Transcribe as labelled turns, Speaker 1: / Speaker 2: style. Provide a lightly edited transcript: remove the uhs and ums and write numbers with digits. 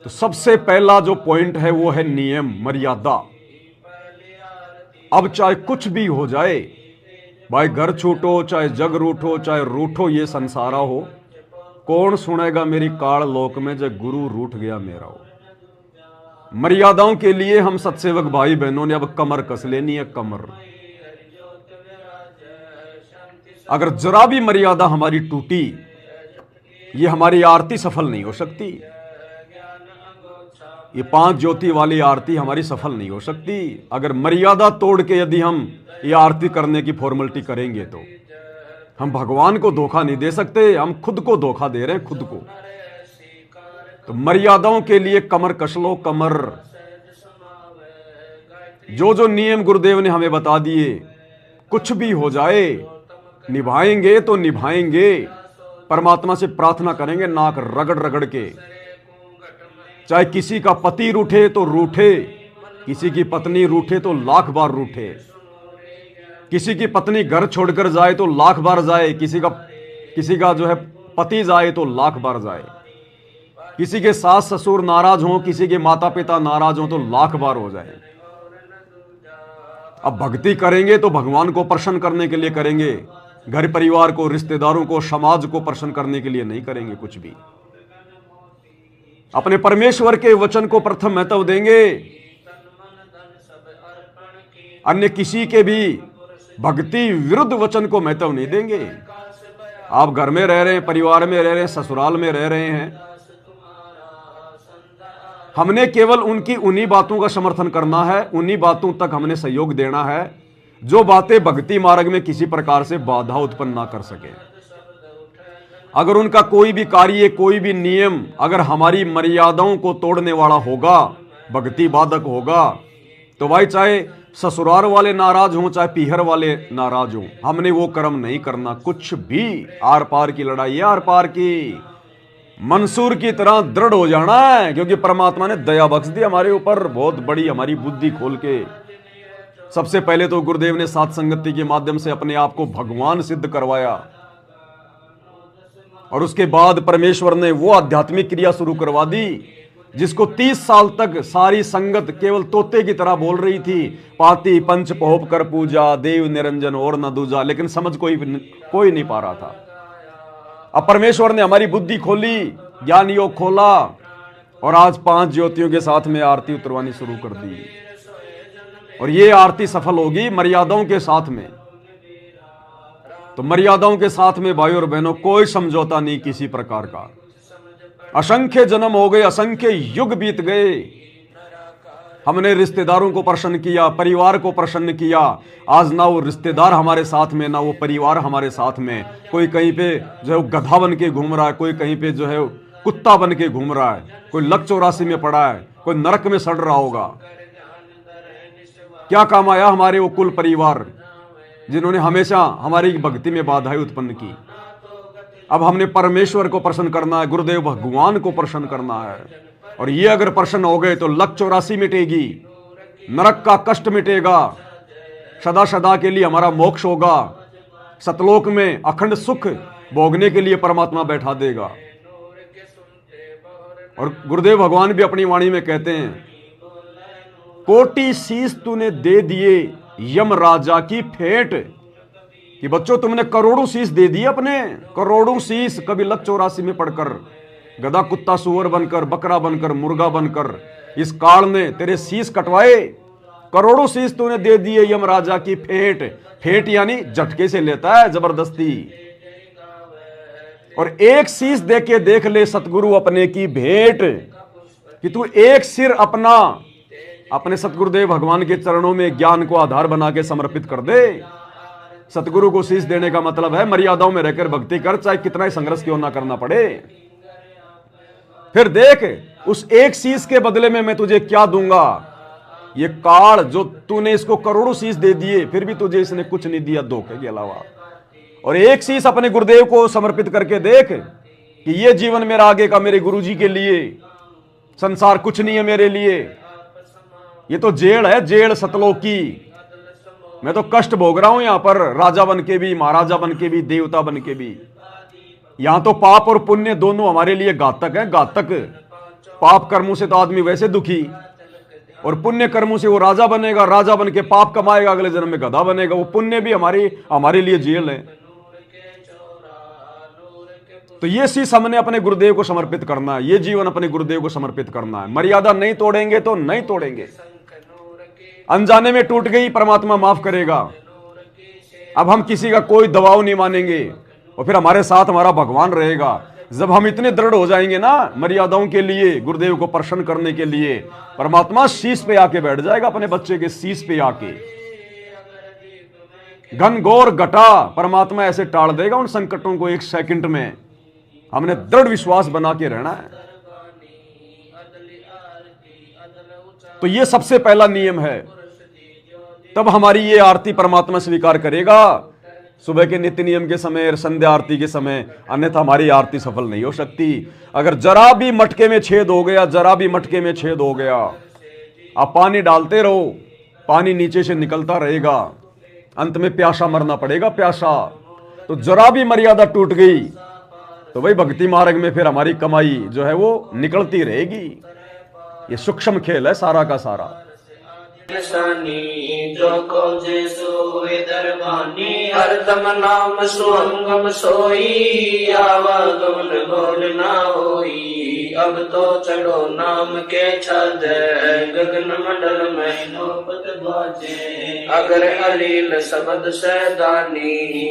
Speaker 1: तो सबसे पहला जो पॉइंट है वो है नियम, मर्यादा। अब चाहे कुछ भी हो जाए, भाई घर छूटो, चाहे जग रूठो, चाहे रूठो ये संसारा हो, कौन सुनेगा मेरी काल लोक में जब गुरु रूठ गया मेरा हो। मर्यादाओं के लिए हम सत्सेवक भाई बहनों ने अब कमर कस लेनी है, कमर। अगर जरा भी मर्यादा हमारी टूटी, ये हमारी आरती सफल नहीं हो सकती। ये 5 ज्योति वाली आरती हमारी सफल नहीं हो सकती। अगर मर्यादा तोड़ के यदि हम ये आरती करने की फॉर्मेलिटी करेंगे तो हम भगवान को धोखा नहीं दे सकते, हम खुद को धोखा दे रहे हैं, खुद को। तो मर्यादाओं के लिए कमर कस लो, कमर। जो जो नियम गुरुदेव ने हमें बता दिए, कुछ भी हो जाए निभाएंगे तो निभाएंगे। परमात्मा से प्रार्थना करेंगे नाक रगड़ रगड़ के। चाहे किसी का पति रूठे तो रूठे, किसी की पत्नी रूठे तो लाख बार रूठे, किसी की पत्नी घर छोड़कर जाए तो लाख बार जाए, किसी का जो है पति जाए तो लाख बार जाए, किसी के सास ससुर नाराज हो, किसी के माता पिता नाराज हो तो लाख बार हो जाए। अब भक्ति करेंगे तो भगवान को प्रसन्न करने के लिए करेंगे, घर परिवार को, रिश्तेदारों को, समाज को प्रसन्न करने के लिए नहीं करेंगे कुछ भी। अपने परमेश्वर के वचन को प्रथम महत्व देंगे, अन्य किसी के भी भक्ति विरुद्ध वचन को महत्व नहीं देंगे। आप घर में रह रहे हैं, परिवार में रह रहे हैं, ससुराल में रह रहे हैं, हमने केवल उनकी उन्हीं बातों का समर्थन करना है, उन्हीं बातों तक हमने सहयोग देना है जो बातें भक्ति मार्ग में किसी प्रकार से बाधा उत्पन्न ना कर सके। अगर उनका कोई भी कार्य, कोई भी नियम अगर हमारी मर्यादाओं को तोड़ने वाला होगा, भक्ति बाधक होगा, तो भाई चाहे ससुराल वाले नाराज हों, चाहे पीहर वाले नाराज हों, हमने वो कर्म नहीं करना। कुछ भी आर पार की लड़ाई है, आर पार की। मंसूर की तरह दृढ़ हो जाना है, क्योंकि परमात्मा ने दया बख्श दी हमारे ऊपर, बहुत बड़ी हमारी बुद्धि खोल के। सबसे पहले तो गुरुदेव ने सात संगति के माध्यम से अपने आप को भगवान सिद्ध करवाया, और उसके बाद परमेश्वर ने वो आध्यात्मिक क्रिया शुरू करवा दी जिसको 30 साल तक सारी संगत केवल तोते की तरह बोल रही थी। पाती पंच पहोप कर पूजा, देव निरंजन और न दूजा, लेकिन समझ कोई नहीं पा रहा था। अब परमेश्वर ने हमारी बुद्धि खोली, ज्ञान योग खोला, और आज 5 ज्योतियों के साथ में आरती उतरवानी शुरू कर दी। और ये आरती सफल होगी मर्यादाओं के साथ में। तो मर्यादाओं के साथ में भाई और बहनों कोई समझौता नहीं किसी प्रकार का। असंख्य जन्म हो गए, असंख्य युग बीत गए, हमने रिश्तेदारों को प्रसन्न किया, परिवार को प्रसन्न किया। आज ना वो रिश्तेदार हमारे साथ में, ना वो परिवार हमारे साथ में। कोई कहीं पे जो है गधा बन के घूम रहा है, कोई कहीं पे जो है कुत्ता बन के घूम रहा है, कोई लक 84 में पड़ा है, कोई नरक में सड़ रहा होगा। क्या काम आया हमारे वो कुल परिवार जिन्होंने हमेशा हमारी भक्ति में बाधाएं उत्पन्न की। अब हमने परमेश्वर को प्रसन्न करना है, गुरुदेव भगवान को प्रसन्न करना है। और ये अगर प्रसन्न हो गए तो लक 84 मिटेगी, नरक का कष्ट मिटेगा, सदा सदा के लिए हमारा मोक्ष होगा, सतलोक में अखंड सुख भोगने के लिए परमात्मा बैठा देगा। और गुरुदेव भगवान भी अपनी वाणी में कहते हैं, कोटि शीश तूने दे दिए यम राजा की फेंट, कि बच्चों तुमने करोड़ों शीश दे दिए, अपने करोड़ों शीश, कभी लक 84 में पड़कर, गधा कुत्ता सुअर बनकर, बकरा बनकर, मुर्गा बनकर इस काल ने तेरे शीश कटवाए। करोड़ों शीश तूने दे दिए यम राजा की फेंट। फेंट यानी झटके से लेता है, जबरदस्ती। और एक शीश दे के देख ले सतगुरु अपने की भेंट, कि तू एक सिर अपने सतगुरुदेव भगवान के चरणों में ज्ञान को आधार बना के समर्पित कर दे। सतगुरु को शीश देने का मतलब है मर्यादाओं में रहकर भक्ति कर, चाहे कितना ही संघर्ष क्यों ना करना पड़े। फिर देख उस एक शीश के बदले में मैं तुझे क्या दूंगा। ये काल जो तूने इसको करोड़ों शीश दे दिए, फिर भी तुझे इसने कुछ नहीं दिया धोखे के अलावा। और एक शीश अपने गुरुदेव को समर्पित करके देख कि ये जीवन मेरा आगे का मेरे गुरुजी के लिए, संसार कुछ नहीं है मेरे लिए। ये तो जेल है, जेल सतलोक की। मैं तो कष्ट भोग रहा हूं यहां पर, राजा बन के भी, महाराजा बन के भी, देवता बन के भी। यहां तो पाप और पुण्य दोनों हमारे लिए घातक है, घातक। पाप कर्मों से तो आदमी वैसे दुखी, और पुण्य कर्मों से वो राजा बनेगा, राजा बन के पाप कमाएगा, अगले जन्म में गधा बनेगा। वो पुण्य भी हमारे लिए जेल है। तो ये शीश हमने अपने गुरुदेव को समर्पित करना है, ये जीवन अपने गुरुदेव को समर्पित करना है। मर्यादा नहीं तोड़ेंगे तो नहीं तोड़ेंगे। अनजाने में टूट गई, परमात्मा माफ करेगा। अब हम किसी का कोई दबाव नहीं मानेंगे, और फिर हमारे साथ हमारा भगवान रहेगा। जब हम इतने दृढ़ हो जाएंगे ना मर्यादाओं के लिए, गुरुदेव को प्रसन्न करने के लिए, परमात्मा शीश पे आके बैठ जाएगा, अपने बच्चे के शीश पे आके। घनघोर घटा परमात्मा ऐसे टाल देगा उन संकटों को 1 सेकंड में। हमने दृढ़ विश्वास बना के रहना है। तो ये सबसे पहला नियम है। तब हमारी ये आरती परमात्मा स्वीकार करेगा, सुबह के नित्य नियम के समय और संध्या आरती के समय, अन्यथा हमारी आरती सफल नहीं हो सकती। अगर जरा भी मटके में छेद हो गया, जरा भी मटके में छेद हो गया, आप पानी डालते रहो, पानी नीचे से निकलता रहेगा, अंत में प्यासा मरना पड़ेगा, प्यासा। तो जरा भी मर्यादा टूट गई तो भाई भक्ति मार्ग में फिर हमारी कमाई जो है वो निकलती रहेगी। ये सूक्ष्म खेल है सारा का सारा।
Speaker 2: जो को जेसु दरबानी हरदम नाम सुहंगम सोई, आवागमन बोल ना होई। अब तो चढ़ो नाम के छाद, गगन मंडल में नौबत बाजे। अगर अलील शब्द सैदानी